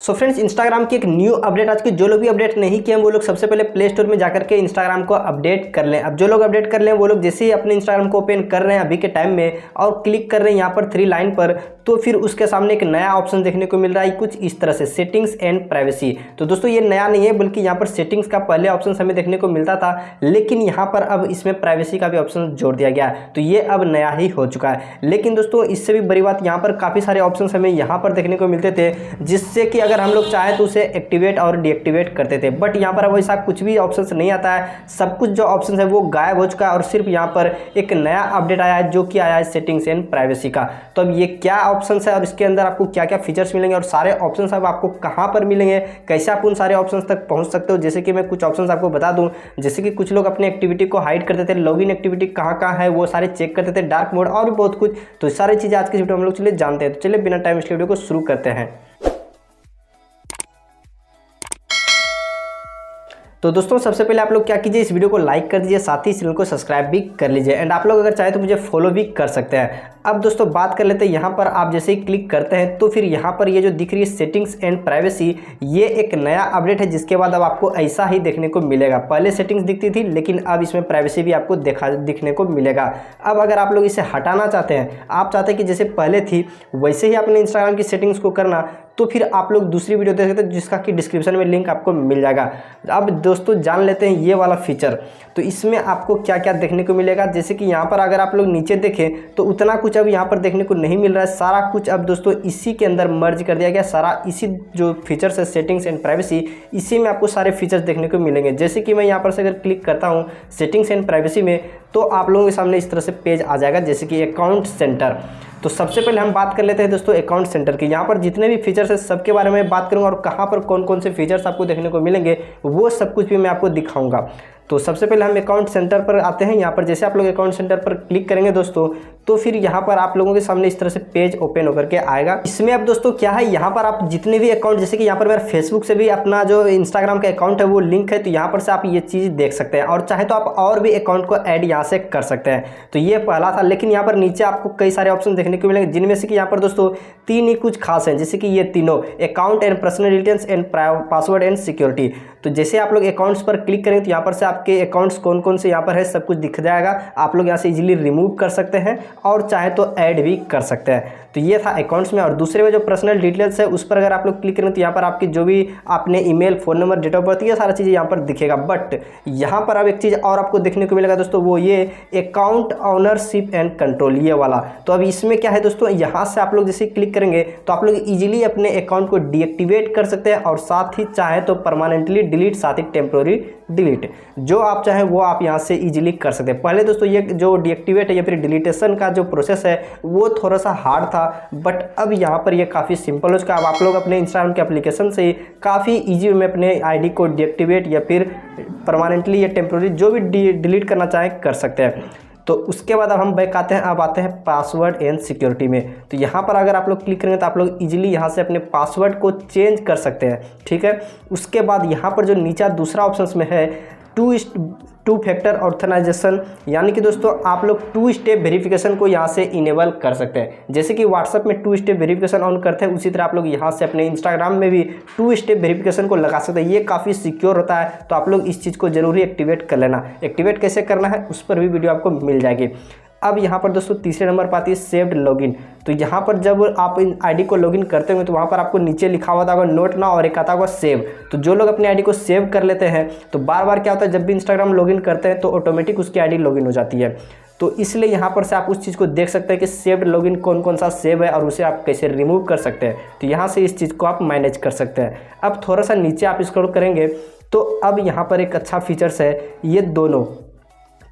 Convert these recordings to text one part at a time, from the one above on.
So friends, Instagram की एक new update आज की, जो लोग भी अपडेट नहीं किए हैं वो लोग सबसे पहले प्ले स्टोर में जाकर के इंस्टाग्राम को अपडेट कर लें। अब जो लोग अपडेट कर लें वो लोग जैसे ही अपने इंस्टाग्राम को ओपन कर रहे हैं अभी के टाइम में और क्लिक कर रहे हैं यहाँ पर 3 लाइन पर, तो फिर उसके सामने एक नया ऑप्शन देखने को मिल रहा है कुछ इस तरह से, सेटिंग्स एंड प्राइवेसी। तो दोस्तों ये नया नहीं है, बल्कि यहाँ पर सेटिंग्स का पहले ऑप्शन हमें देखने को मिलता था, लेकिन यहाँ पर अब इसमें प्राइवेसी का भी ऑप्शन जोड़ दिया गया है, तो ये अब नया ही हो चुका है। लेकिन दोस्तों इससे भी बड़ी बात, यहाँ पर काफ़ी सारे ऑप्शन हमें यहाँ पर देखने को मिलते थे, जिससे कि अगर हम लोग चाहे तो उसे एक्टिवेट और डीएक्टिवेट करते थे। बट यहाँ पर अब ऐसा कुछ भी ऑप्शन नहीं आता है, सब कुछ जो ऑप्शन है वो गायब हो चुका है और सिर्फ यहाँ पर एक नया अपडेट आया है जो कि आया है सेटिंग्स एंड प्राइवेसी का। तो अब ये क्या ऑप्शन है और इसके अंदर आपको क्या क्या फीचर्स मिलेंगे और सारे ऑप्शन अब आपको कहाँ पर मिलेंगे, कैसे आप उन सारे ऑप्शन तक पहुँच सकते हो। जैसे कि मैं कुछ ऑप्शन आपको बता दूँ, जैसे कि कुछ लोग अपनी एक्टिविटी को हाइड करते थे, लॉगिन एक्टिविटी कहाँ कहाँ है वो सारे चेक करते थे, डार्क मोड और भी बहुत कुछ। तो सारी चीज़ें आज की वीडियो में हम लोग चलिए जानते हैं। तो चलिए बिना टाइम इस वीडियो को शुरू करते हैं। तो दोस्तों सबसे पहले आप लोग क्या कीजिए, इस वीडियो को लाइक कर दीजिए, साथ ही चैनल को सब्सक्राइब भी कर लीजिए एंड आप लोग अगर चाहे तो मुझे फॉलो भी कर सकते हैं। अब दोस्तों बात कर लेते हैं, यहाँ पर आप जैसे ही क्लिक करते हैं तो फिर यहाँ पर ये जो दिख रही है सेटिंग्स एंड प्राइवेसी, ये एक नया अपडेट है जिसके बाद अब आपको ऐसा ही देखने को मिलेगा। पहले सेटिंग्स दिखती थी लेकिन अब इसमें प्राइवेसी भी आपको दिखने को मिलेगा। अब अगर आप लोग इसे हटाना चाहते हैं, आप चाहते हैं कि जैसे पहले थी वैसे ही अपने इंस्टाग्राम की सेटिंग्स को करना, तो फिर आप लोग दूसरी वीडियो देख सकते हैं जिसका कि डिस्क्रिप्शन में लिंक आपको मिल जाएगा। अब दोस्तों जान लेते हैं ये वाला फीचर, तो इसमें आपको क्या क्या देखने को मिलेगा। जैसे कि यहाँ पर अगर आप लोग नीचे देखें तो उतना कुछ अब यहाँ पर देखने को नहीं मिल रहा है, सारा कुछ अब दोस्तों इसी के अंदर मर्ज कर दिया गया। सारा इसी जो फीचर्स है सेटिंग्स एंड प्राइवेसी, इसी में आपको सारे फीचर्स देखने को मिलेंगे। जैसे कि मैं यहाँ पर से अगर क्लिक करता हूँ सेटिंग्स एंड प्राइवेसी में, तो आप लोगों के सामने इस तरह से पेज आ जाएगा, जैसे कि अकाउंट सेंटर। तो सबसे पहले हम बात कर लेते हैं दोस्तों अकाउंट सेंटर की। यहाँ पर जितने भी फीचर्स है सबके बारे में बात करूँगा और कहाँ पर कौन कौन से फीचर्स आपको देखने को मिलेंगे वो सब कुछ भी मैं आपको दिखाऊंगा। तो सबसे पहले हम अकाउंट सेंटर पर आते हैं। यहाँ पर जैसे आप लोग अकाउंट सेंटर पर क्लिक करेंगे दोस्तों, तो फिर यहाँ पर आप लोगों के सामने इस तरह से पेज ओपन होकर के आएगा। इसमें अब दोस्तों क्या है, यहाँ पर आप जितने भी अकाउंट, जैसे कि यहाँ पर मेरा फेसबुक से भी अपना जो इंस्टाग्राम का अकाउंट है वो लिंक है, तो यहाँ पर से आप ये चीज़ देख सकते हैं और चाहे तो आप और भी अकाउंट को ऐड यहाँ से कर सकते हैं। तो ये पहला था, लेकिन यहाँ पर नीचे आपको कई सारे ऑप्शन देखने को मिलेंगे, जिनमें से कि यहाँ पर दोस्तों 3 ही कुछ खास हैं, जैसे कि ये तीनों account and personal details and password and security. तो जैसे आप लोग अकाउंट्स पर क्लिक करेंगे तो यहाँ पर से आपके अकाउंट्स कौन कौन से यहाँ पर है सब कुछ दिख जाएगा। आप लोग यहाँ से इजीली रिमूव कर सकते हैं और चाहे तो ऐड भी कर सकते हैं। तो ये था अकाउंट्स में। और दूसरे में जो पर्सनल डिटेल्स है उस पर अगर आप लोग क्लिक करेंगे तो यहाँ पर आपकी जो भी आपने email, phone number, date of birth, ये सारा चीज़ें यहाँ पर दिखेगा। बट यहाँ पर अब एक चीज़ और आपको देखने को मिलेगा दोस्तों, वो ये अकाउंट ऑनरशिप एंड कंट्रोल, ये वाला। तो अब इसमें क्या है दोस्तों, यहाँ से आप लोग जैसे क्लिक करेंगे तो आप लोग ईजिली अपने अकाउंट को डीएक्टिवेट कर सकते हैं और साथ ही चाहे तो परमानेंटली डिलीट, साथ ही टेम्प्रोरी डिलीट, जो आप चाहें वो आप यहाँ से इजीली कर सकते हैं। पहले दोस्तों ये जो डीएक्टिवेट है या फिर डिलीटेशन का जो प्रोसेस है वो थोड़ा सा हार्ड था, बट अब यहाँ पर ये काफ़ी सिंपल हो चुका है। अब आप लोग अपने इंस्टाग्राम के एप्लीकेशन से काफ़ी इजी में अपने आईडी को डीएक्टिवेट या फिर परमानेंटली या टेम्प्रोरी जो भी डिलीट करना चाहें कर सकते हैं। तो उसके बाद अब हम बैक आते हैं, अब आते हैं पासवर्ड एंड सिक्योरिटी में। तो यहाँ पर अगर आप लोग क्लिक करेंगे तो आप लोग इजीली यहाँ से अपने पासवर्ड को चेंज कर सकते हैं, ठीक है। उसके बाद यहाँ पर जो नीचे दूसरा ऑप्शन में है टू फैक्टर ऑथेंटिकेशन, यानी कि दोस्तों आप लोग 2 स्टेप वेरिफिकेशन को यहाँ से इनेबल कर सकते हैं। जैसे कि व्हाट्सएप में 2 स्टेप वेरिफिकेशन ऑन करते हैं, उसी तरह आप लोग यहाँ से अपने इंस्टाग्राम में भी 2 स्टेप वेरिफिकेशन को लगा सकते हैं। ये काफ़ी सिक्योर होता है, तो आप लोग इस चीज़ को जरूरी एक्टिवेट कर लेना। एक्टिवेट कैसे करना है उस पर भी वीडियो आपको मिल जाएगी। अब यहाँ पर दोस्तों तीसरे नंबर पर आती है सेव्ड लॉगिन। तो यहाँ पर जब आप इन आईडी को लॉगिन करते होंगे तो वहाँ पर आपको नीचे लिखा हुआ था नोट ना, और एक आता होगा सेव। तो जो लोग अपनी आईडी को सेव कर लेते हैं तो बार बार क्या होता है, जब भी इंस्टाग्राम लॉगिन करते हैं तो ऑटोमेटिक उसकी आईडी लॉगिन हो जाती है। तो इसलिए यहाँ पर से आप उस चीज़ को देख सकते हैं कि सेव्ड लॉगिन कौन कौन सा सेव है और उसे आप कैसे रिमूव कर सकते हैं। तो यहाँ से इस चीज़ को आप मैनेज कर सकते हैं। अब थोड़ा सा नीचे आप स्क्रॉल करेंगे तो अब यहाँ पर एक अच्छा फीचर्स है ये दोनों।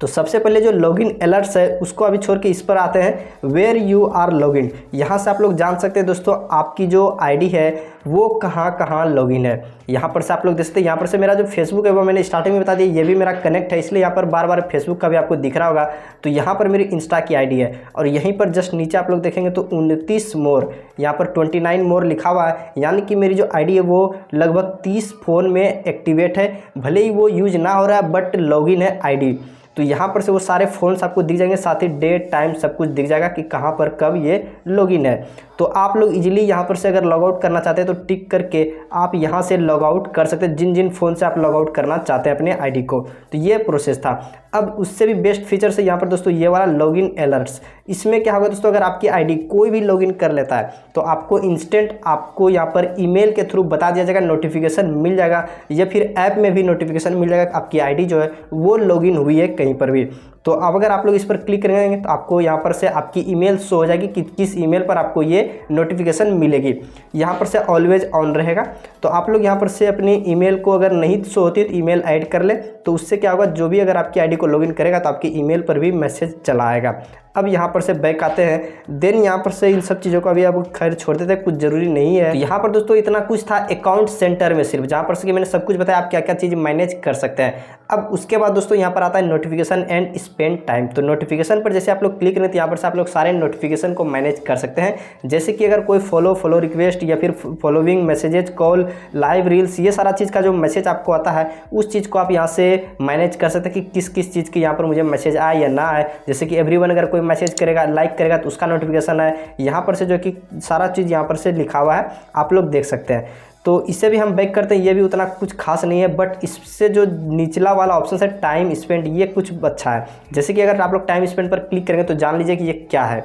तो सबसे पहले जो लॉगिन अलर्ट्स है उसको अभी छोड़ के इस पर आते हैं वेयर यू आर लॉगिन। यहाँ से आप लोग जान सकते हैं दोस्तों आपकी जो आईडी है वो कहाँ कहाँ लॉगिन है। यहाँ पर से आप लोग देख सकते हैं, यहाँ पर से मेरा जो फेसबुक है वो मैंने स्टार्टिंग में बता दिया, ये भी मेरा कनेक्ट है, इसलिए यहाँ पर बार बार फेसबुक का भी आपको दिख रहा होगा। तो यहाँ पर मेरी इंस्टा की आईडी है और यहीं पर जस्ट नीचे आप लोग देखेंगे तो 29 मोर, यहाँ पर 29 मोर लिखा हुआ है, यानी कि मेरी जो आईडी है वो लगभग 30 फ़ोन में एक्टिवेट है। भले ही वो यूज ना हो रहा है बट लॉगिन है आईडी। तो यहाँ पर से वो सारे फ़ोन्स आपको दिख जाएंगे, साथ ही डेट टाइम सब कुछ दिख जाएगा कि कहाँ पर कब ये लॉगिन है। तो आप लोग इजीली यहाँ पर से अगर लॉग आउट करना चाहते हैं तो टिक करके आप यहाँ से लॉग आउट कर सकते हैं, जिन जिन फ़ोन से आप लॉग आउट करना चाहते हैं अपने आईडी को। तो ये प्रोसेस था। अब उससे भी बेस्ट फीचर्स है यहाँ पर दोस्तों ये वाला लॉगिन अलर्ट्स। इसमें क्या होगा दोस्तों, अगर आपकी आईडी कोई भी लॉगिन कर लेता है तो आपको इंस्टेंट आपको यहाँ पर ईमेल के थ्रू बता दिया जाएगा, नोटिफिकेशन मिल जाएगा, या फिर ऐप में भी नोटिफिकेशन मिल जाएगा आपकी आईडी जो है वो लॉगिन हुई है कहीं पर भी। तो अब अगर आप लोग इस पर क्लिक करेंगे तो आपको यहाँ पर से आपकी ईमेल शो हो जाएगी कि किस ईमेल पर आपको ये नोटिफिकेशन मिलेगी। यहाँ पर से ऑलवेज ऑन रहेगा। तो आप लोग यहाँ पर से अपनी ईमेल को अगर नहीं शो होती है तो ईमेल ऐड कर ले, तो उससे क्या होगा, जो भी अगर आपकी आईडी को लॉगिन करेगा तो आपकी ईमेल पर भी मैसेज चला आएगा। अब यहाँ पर से बैक आते हैं, देन यहाँ पर से इन सब चीज़ों को अभी आप खैर छोड़ देते हैं, कुछ ज़रूरी नहीं है। तो यहाँ पर दोस्तों इतना कुछ था अकाउंट सेंटर में सिर्फ, जहाँ पर से कि मैंने सब कुछ बताया आप क्या क्या चीज़ मैनेज कर सकते हैं। अब उसके बाद दोस्तों यहाँ पर आता है नोटिफिकेशन एंड स्पेंड टाइम। तो नोटिफिकेशन पर जैसे आप लोग क्लिक करें तो यहाँ पर से आप लोग सारे नोटिफिकेशन को मैनेज कर सकते हैं। जैसे कि अगर कोई फॉलो रिक्वेस्ट या फिर following messages, call, live reels, ये सारा चीज़ का जो मैसेज आपको आता है उस चीज़ को आप यहाँ से मैनेज कर सकते हैं कि किस किस चीज़ की यहाँ पर मुझे मैसेज आए या ना आए। जैसे कि एवरीवन अगर कोई मैसेज करेगा, लाइक करेगा तो उसका नोटिफिकेशन है। यहाँ पर से जो कि सारा चीज़ यहाँ पर से लिखा हुआ है आप लोग देख सकते हैं। तो इससे भी हम बैक करते हैं, ये भी उतना कुछ खास नहीं है, बट इससे जो निचला वाला ऑप्शन है टाइम स्पेंड, ये कुछ अच्छा है। जैसे कि अगर आप लोग टाइम स्पेंड पर क्लिक करेंगे तो जान लीजिए कि ये क्या है।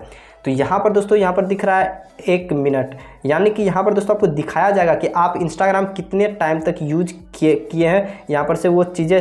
तो यहाँ पर दोस्तों यहाँ पर दिख रहा है 1 मिनट, यानी कि यहाँ पर दोस्तों आपको दिखाया जाएगा कि आप इंस्टाग्राम कितने टाइम तक यूज किए हैं। यहाँ पर से वो चीज़ें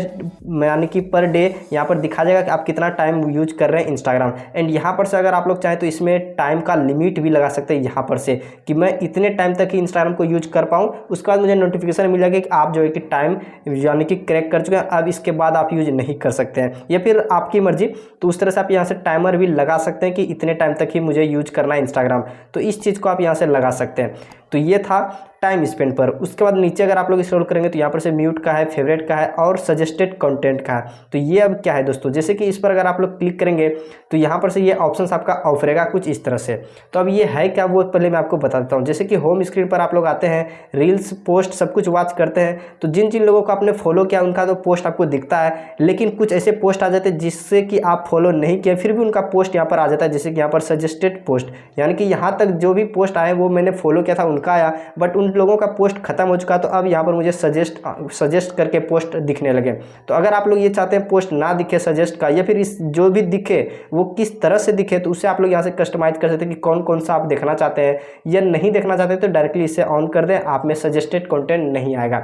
यानी कि पर डे यहाँ पर दिखा जाएगा कि आप कितना टाइम यूज कर रहे हैं इंस्टाग्राम। एंड यहाँ पर से अगर आप लोग चाहें तो इसमें टाइम का लिमिट भी लगा सकते हैं यहाँ पर से कि मैं इतने टाइम तक ही इंस्टाग्राम को यूज कर पाऊँ। उसके बाद मुझे नोटिफिकेशन मिल जाएगा कि आप जो है कि टाइम यानी कि क्रैक कर चुके हैं, अब इसके बाद आप यूज नहीं कर सकते हैं, या फिर आपकी मर्जी। तो उस तरह से आप यहाँ से टाइमर भी लगा सकते हैं कि इतने टाइम तक ही मुझे यूज करना है इंस्टाग्राम। तो इस चीज़ को आप यहाँ से लगा सकते हैं। तो ये था टाइम स्पेंड पर। उसके बाद नीचे अगर आप लोग स्क्रॉल करेंगे तो यहाँ पर से म्यूट का है, फेवरेट का है और सजेस्टेड कंटेंट का है। तो ये अब क्या है दोस्तों, जैसे कि इस पर अगर आप लोग क्लिक करेंगे तो यहाँ पर से ये ऑप्शंस आपका ऑफ रहेगा कुछ इस तरह से। तो अब ये है क्या, वो पहले मैं आपको बता देता हूँ। जैसे कि होम स्क्रीन पर आप लोग आते हैं, रील्स, पोस्ट सब कुछ वॉच करते हैं, तो जिन जिन लोगों को आपने फॉलो किया उनका तो पोस्ट आपको दिखता है, लेकिन कुछ ऐसे पोस्ट आ जाते हैं जिससे कि आप फॉलो नहीं किए फिर भी उनका पोस्ट यहाँ पर आ जाता है। जैसे कि यहाँ पर सजेस्टेड पोस्ट, यानी कि यहाँ तक जो भी पोस्ट आए वो मैंने फॉलो किया था उनका आया, बट उन लोगों का पोस्ट खत्म हो चुका, तो अब यहाँ पर मुझे सजेस्ट करके पोस्ट दिखने लगे। तो अगर आप लोग ये चाहते हैं पोस्ट ना दिखे सजेस्ट का, या फिर इस जो भी दिखे वो किस तरह से दिखे, तो उसे आप लोग यहाँ से कस्टमाइज कर सकते हैं कि कौन कौन सा आप देखना चाहते हैं या नहीं देखना चाहते हैं। तो डायरेक्टली इसे ऑन कर दें, आप में सजेस्टेड कंटेंट नहीं आएगा।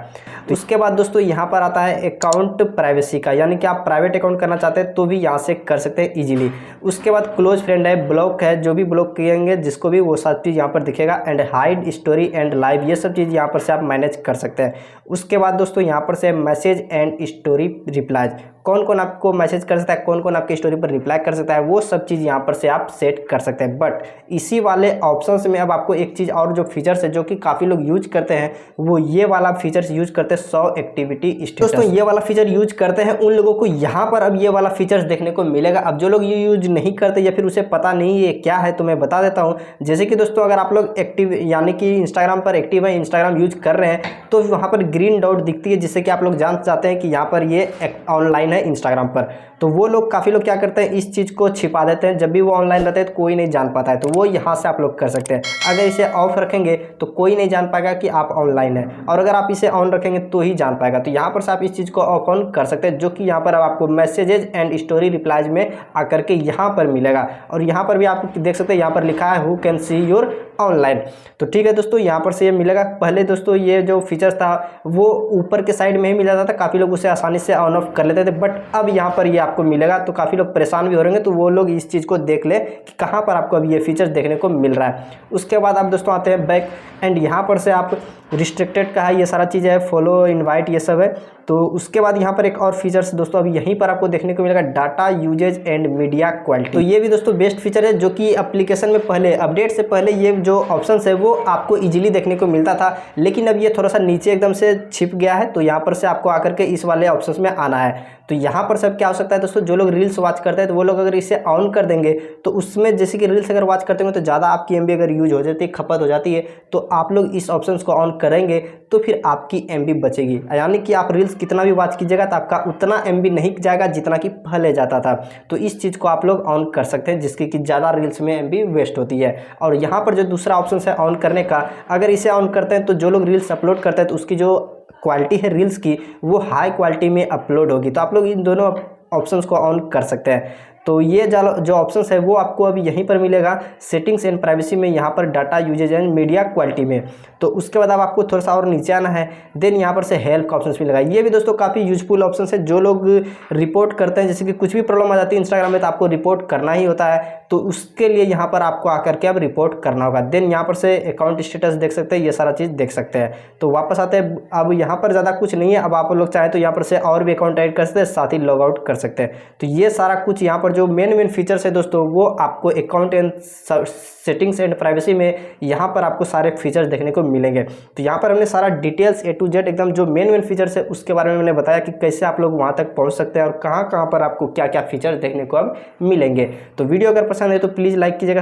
तो उसके बाद दोस्तों यहाँ पर आता है अकाउंट प्राइवेसी का, यानी कि आप प्राइवेट अकाउंट करना चाहते हैं तो भी यहाँ से कर सकते हैं ईजिली। उसके बाद क्लोज फ्रेंड है, ब्लॉक है, जो भी ब्लॉक किएंगे जिसको भी वो सब चीज़ यहाँ पर दिखेगा, and hide story and live, ये सब चीज़ यहाँ पर से आप मैनेज कर सकते हैं। उसके बाद दोस्तों यहाँ पर से मैसेज एंड स्टोरी रिप्लाईज, कौन कौन आपको मैसेज कर सकता है, कौन कौन आपकी स्टोरी पर रिप्लाई कर सकता है, वो सब चीज़ यहाँ पर से आप सेट कर सकते हैं। बट इसी वाले ऑप्शंस में अब आपको एक चीज़ और जो फीचर्स है जो कि काफ़ी लोग यूज करते हैं, वो ये वाला फीचर्स यूज करते हैं, 100 एक्टिविटी स्टेटस। दोस्तों ये वाला फीचर यूज करते हैं उन लोगों को यहाँ पर अब ये वाला फीचर्स देखने को मिलेगा। अब जो लोग ये यूज नहीं करते या फिर उसे पता नहीं ये क्या है, तो मैं बता देता हूँ। जैसे कि दोस्तों अगर आप लोग एक्टिव यानी कि इंस्टाग्राम पर एक्टिव है, इंस्टाग्राम यूज कर रहे हैं, तो वहाँ पर ग्रीन डॉट दिखती है जिससे कि आप लोग जान जाते हैं कि यहाँ पर ये ऑनलाइन है इंस्टाग्राम पर। तो वो लोग काफ़ी लोग क्या करते हैं, इस चीज़ को छिपा देते हैं, जब भी वो ऑनलाइन रहते हैं तो कोई नहीं जान पाता है। तो वो यहाँ से आप लोग कर सकते हैं। अगर इसे ऑफ रखेंगे तो कोई नहीं जान पाएगा कि आप ऑनलाइन है, और अगर आप इसे ऑन रखेंगे तो ही जान पाएगा। तो यहाँ पर से आप इस चीज़ को ऑफ ऑन कर सकते हैं, जो कि यहाँ पर अब आपको मैसेजेज एंड स्टोरी रिप्लाईज में आकर के यहाँ पर मिलेगा। और यहाँ पर भी आप देख सकते हैं, यहाँ पर लिखा है who can see your online. तो ठीक है दोस्तों, यहाँ पर से ये मिलेगा। पहले दोस्तों ये जो फीचर्स था वो ऊपर के साइड में ही मिल जाता था, काफ़ी लोग उसे आसानी से ऑन ऑफ कर लेते थे, बट अब यहाँ पर ये आपको मिलेगा। तो काफ़ी लोग परेशान भी हो रहे हैं, तो वो लोग इस चीज़ को देख ले कि कहाँ पर आपको अब ये फीचर्स देखने को मिल रहा है। उसके बाद आप दोस्तों आते हैं बैक, एंड यहाँ पर से आप रिस्ट्रिक्टेड का है, ये सारा चीज़ है, फॉलो, इनवाइट, ये सब है। तो उसके बाद यहाँ पर एक और फीचर्स दोस्तों अभी यहीं पर आपको देखने को मिलेगा, data usage and media quality. तो ये भी दोस्तों बेस्ट फीचर है, जो कि एप्लीकेशन में पहले अपडेट से पहले ये जो ऑप्शन है वो आपको इजीली देखने को मिलता था, लेकिन अब ये थोड़ा सा नीचे एकदम से छिप गया है। तो यहाँ पर से आपको आकर के इस वाले ऑप्शंस में आना है। तो यहाँ पर सब क्या हो सकता है दोस्तों, जो लोग रील्स वॉच करते हैं तो वो लोग अगर इसे ऑन कर देंगे तो उसमें जैसे कि रील्स अगर वॉच करते होंगे तो ज़्यादा आपकी एमबी अगर यूज हो जाती है, खपत हो जाती है, तो आप लोग इस ऑप्शन को ऑन करेंगे तो फिर आपकी एमबी बचेगी। यानी कि आप रील्स कितना भी वॉच कीजिएगा तो आपका उतना एमबी नहीं जाएगा जितना कि पहले जाता था। तो इस चीज़ को आप लोग ऑन कर सकते हैं जिसकी कि ज़्यादा रील्स में एमबी वेस्ट होती है। और यहाँ पर जो दूसरा ऑप्शन है ऑन करने का, अगर इसे ऑन करते हैं तो जो लोग रील्स अपलोड करते हैं तो उसकी जो क्वालिटी है रील्स की वो हाई क्वालिटी में अपलोड होगी। तो आप लोग इन दोनों ऑप्शंस को ऑन कर सकते हैं। तो ये जो ऑप्शंस है वो आपको अभी यहीं पर मिलेगा सेटिंग्स एंड प्राइवेसी में, यहाँ पर data usage and media quality में। तो उसके बाद अब आपको थोड़ा सा और नीचे आना है, देन यहाँ पर से हेल्प का ऑप्शन मिलेगा। ये भी दोस्तों काफ़ी यूजफुल ऑप्शन है। जो लोग रिपोर्ट करते हैं, जैसे कि कुछ भी प्रॉब्लम आ जाती है इंस्टाग्राम में तो आपको रिपोर्ट करना ही होता है, तो उसके लिए यहाँ पर आपको आकर के अब रिपोर्ट करना होगा। देन यहाँ पर से अकाउंट स्टेटस देख सकते हैं, ये सारा चीज़ देख सकते हैं। तो वापस आते हैं, अब यहाँ पर ज़्यादा कुछ नहीं है। अब आप लोग चाहें तो यहाँ पर से और भी अकाउंट ऐड कर सकते हैं, साथ ही लॉग आउट कर सकते हैं। तो ये सारा कुछ यहाँ पर जो मेन फीचर्स है दोस्तों वो आपको account and settings and privacy में यहाँ पर आपको सारे फीचर्स देखने को मिलेंगे। तो यहाँ पर हमने सारा डिटेल्स A to Z एकदम जो मेन फीचर्स है उसके बारे में मैंने बताया कि कैसे आप लोग वहाँ तक पहुँच सकते हैं और कहाँ कहाँ पर आपको क्या क्या फीचर्स देखने को अब मिलेंगे। तो वीडियो अगर पसंद है तो प्लीज़ लाइक कीजिएगा।